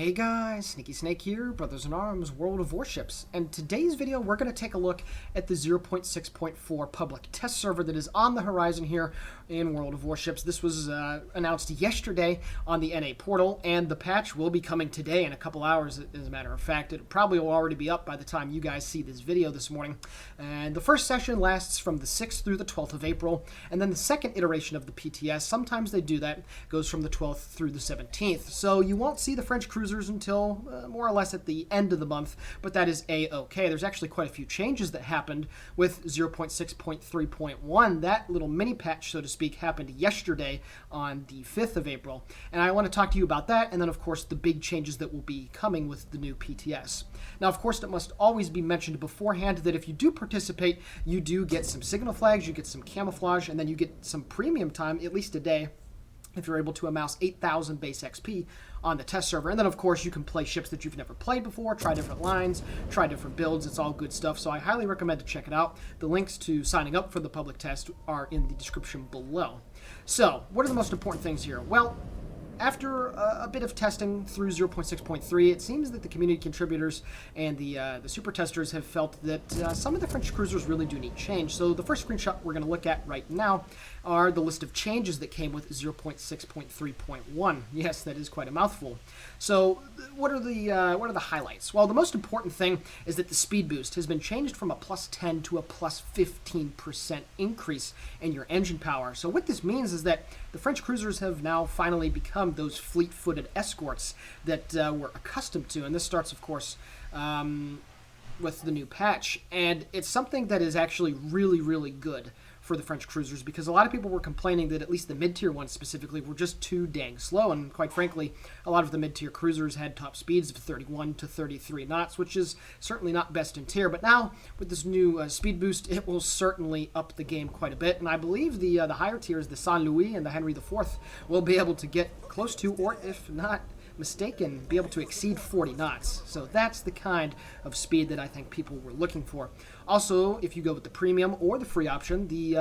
Hey guys, Sneaky Snake here, Brothers in Arms, World of Warships, and today's video we're going to take a look at the 0.6.4 public test server that is on the horizon here in World of Warships. This was announced yesterday on the NA portal, and the patch will be coming today in a couple hours, as a matter of fact. It probably will already be up by the time you guys see this video this morning. And the first session lasts from the 6th through the 12th of April, and then the second iteration of the PTS, sometimes they do that, goes from the 12th through the 17th. So you won't see the French cruisers until more or less at the end of the month, but that is a-okay. There's actually quite a few changes that happened with 0.6.3.1. That little mini patch, so to speak, happened yesterday on the 5th of April, and I want to talk to you about that, and then of course the big changes that will be coming with the new PTS. Now of course it must always be mentioned beforehand that if you do participate, you do get some signal flags, you get some camouflage, and then you get some premium time, at least a day, if you're able to amass 8,000 base XP on the test server. And then, of course, you can play ships that you've never played before, try different lines, try different builds. It's all good stuff, so I highly recommend to check it out. The links to signing up for the public test are in the description below. So, what are the most important things here? Well, after a bit of testing through 0.6.3, it seems that the community contributors and the super testers have felt that some of the French cruisers really do need change. So the first screenshot we're going to look at right now are the list of changes that came with 0.6.3.1. Yes, that is quite a mouthful. So what are the highlights? Well, the most important thing is that the speed boost has been changed from a plus 10 to a plus 15% increase in your engine power. So what this means is that the French cruisers have now finally become those fleet-footed escorts that we're accustomed to. And this starts, of course, with the new patch. And it's something that is actually really, really good for the French cruisers, because a lot of people were complaining that at least the mid-tier ones specifically were just too dang slow, and quite frankly, a lot of the mid-tier cruisers had top speeds of 31 to 33 knots, which is certainly not best in tier. But now, with this new speed boost, it will certainly up the game quite a bit, and I believe the higher tiers, the Saint Louis and the Henry IV, will be able to get close to, or if not mistaken, be able to exceed 40 knots. So that's the kind of speed that I think people were looking for. Also, if you go with the premium or the free option, the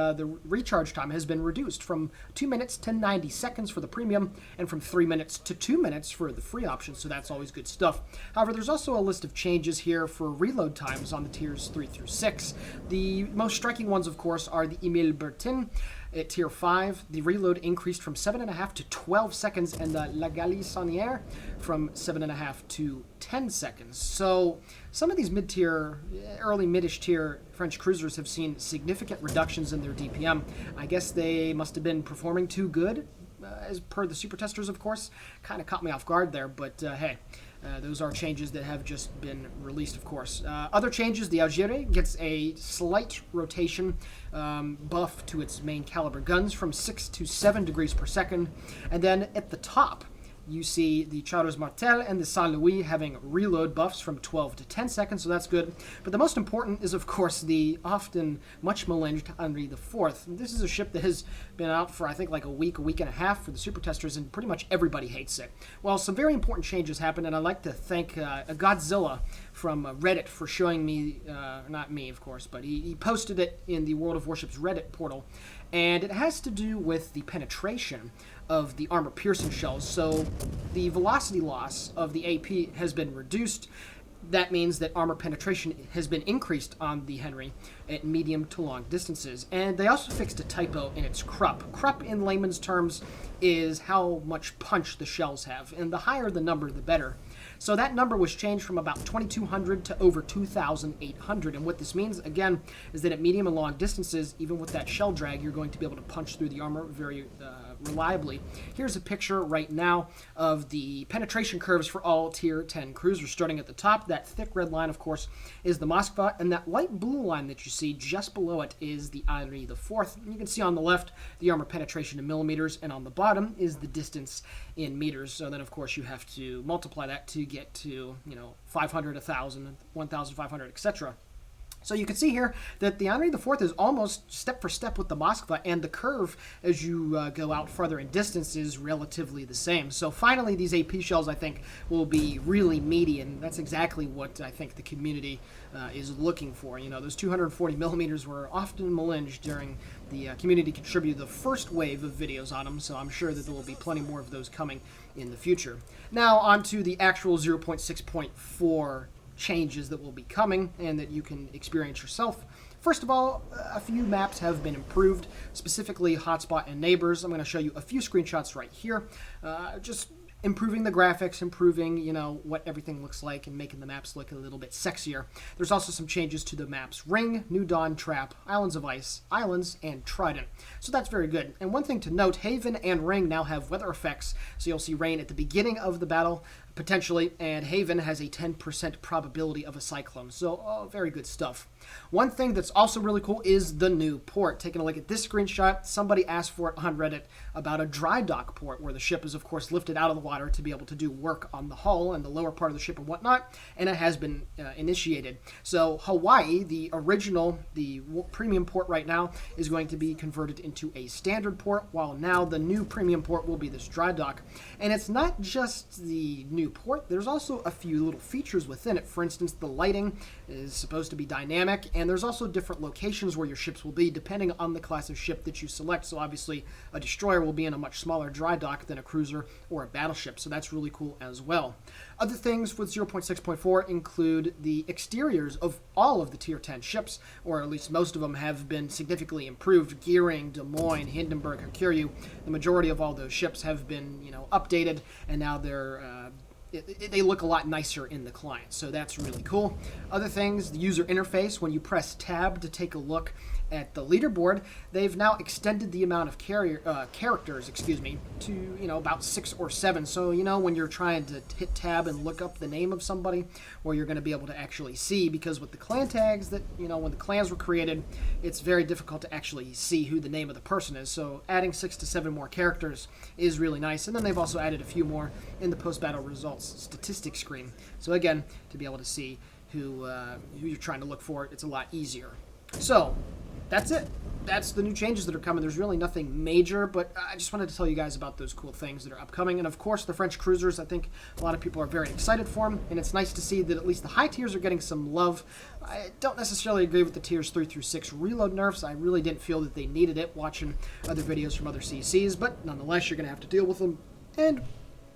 recharge time has been reduced from 2 minutes to 90 seconds for the premium, and from 3 minutes to 2 minutes for the free option, so that's always good stuff. However, there's also a list of changes here for reload times on the tiers 3 through 6. The most striking ones, of course, are the Emile Bertin. At tier 5, the reload increased from 7.5 to 12 seconds, and the La Galissonière from 7.5 to 10 seconds. So some of these mid-tier, early mid-ish tier French cruisers have seen significant reductions in their DPM. I guess they must have been performing too good, as per the super testers, of course. Kind of caught me off guard there, but hey. Those are changes that have just been released, of course. Other changes, the Algérie gets a slight rotation buff to its main caliber guns from 6 to 7 degrees per second. And then at the top, you see the Charles Martel and the Saint Louis having reload buffs from 12 to 10 seconds, so that's good. But the most important is, of course, the often much maligned Henry IV. This is a ship that has been out for, I think, like a week and a half for the super testers, and pretty much everybody hates it. Well, some very important changes happened, and I'd like to thank Godzilla from Reddit for showing me, not me, of course, but he posted it in the World of Warships Reddit portal, and it has to do with the penetration of the armor-piercing shells. So the velocity loss of the AP has been reduced. That means that armor penetration has been increased on the Henry at medium to long distances. And they also fixed a typo in its crup. Crup, in layman's terms, is how much punch the shells have, and the higher the number, the better. So that number was changed from about 2,200 to over 2,800. And what this means, again, is that at medium and long distances, even with that shell drag, you're going to be able to punch through the armor very reliably. Here's a picture right now of the penetration curves for all tier 10 cruisers. Starting at the top, that thick red line, of course, is the Moskva, and that light blue line that you see just below it is the Henry IV. And you can see on the left the armor penetration in millimeters, and on the bottom is the distance in meters. So then, of course, you have to multiply that to get to, 500, 1,000, 1,500, etc. So you can see here that the Henri IV is almost step for step with the Moskva, and the curve as you go out farther in distance is relatively the same. So finally, these AP shells, I think, will be really meaty, and that's exactly what I think the community is looking for. You know, those 240 millimeters were often malinged during the community contributed the first wave of videos on them, so I'm sure that there will be plenty more of those coming in the future. Now, on to the actual 0.6.4 changes that will be coming and that you can experience yourself. First of all, a few maps have been improved, specifically Hotspot and Neighbors. I'm going to show you a few screenshots right here. Just improving the graphics, improving, you know, what everything looks like and making the maps look a little bit sexier. There's also some changes to the maps Ring, New Dawn, Trap, Islands of Ice, Islands, and Trident. So that's very good. And one thing to note, Haven and Ring now have weather effects, so you'll see rain at the beginning of the battle, potentially, and Haven has a 10% probability of a cyclone. So, very good stuff. One thing that's also really cool is the new port. Taking a look at this screenshot, somebody asked for it on Reddit about a dry dock port where the ship is, of course, lifted out of the water to be able to do work on the hull and the lower part of the ship and whatnot, and it has been initiated. So Hawaii, the original, the premium port right now, is going to be converted into a standard port, while now the new premium port will be this dry dock. And it's not just the new port, there's also a few little features within it. For instance, the lighting is supposed to be dynamic, and there's also different locations where your ships will be depending on the class of ship that you select. So obviously a destroyer will be in a much smaller dry dock than a cruiser or a battleship, so that's really cool as well. Other things with 0.6.4 include the exteriors of all of the tier 10 ships, or at least most of them have been significantly improved. Gearing, Des Moines, Hindenburg, Hakuryu, the majority of all those ships have been, you know, updated, and now they're they look a lot nicer in the client, so that's really cool. Other things, the user interface, when you press tab to take a look at the leaderboard, they've now extended the amount of characters, to, you know, about 6 or 7. So, you know, when you're trying to hit tab and look up the name of somebody, well, you're going to be able to actually see, because with the clan tags that, you know, when the clans were created, it's very difficult to actually see who the name of the person is. So adding 6 to 7 more characters is really nice. And then they've also added a few more in the post-battle results statistics screen. So again, to be able to see who you're trying to look for, it's a lot easier. So that's it. That's the new changes that are coming. There's really nothing major, but I just wanted to tell you guys about those cool things that are upcoming. And of course, the French cruisers, I think a lot of people are very excited for them, and it's nice to see that at least the high tiers are getting some love. I don't necessarily agree with the tiers 3 through 6 reload nerfs. I really didn't feel that they needed it watching other videos from other CCs, but nonetheless, you're going to have to deal with them. And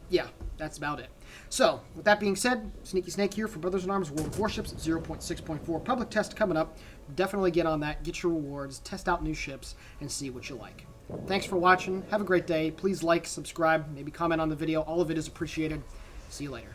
yeah, that's about it. So, with that being said, Sneaky Snake here for Brothers in Arms World of Warships 0.6.4 public test coming up. Definitely get on that, get your rewards, test out new ships, and see what you like. Thanks for watching. Have a great day. Please like, subscribe, maybe comment on the video. All of it is appreciated. See you later.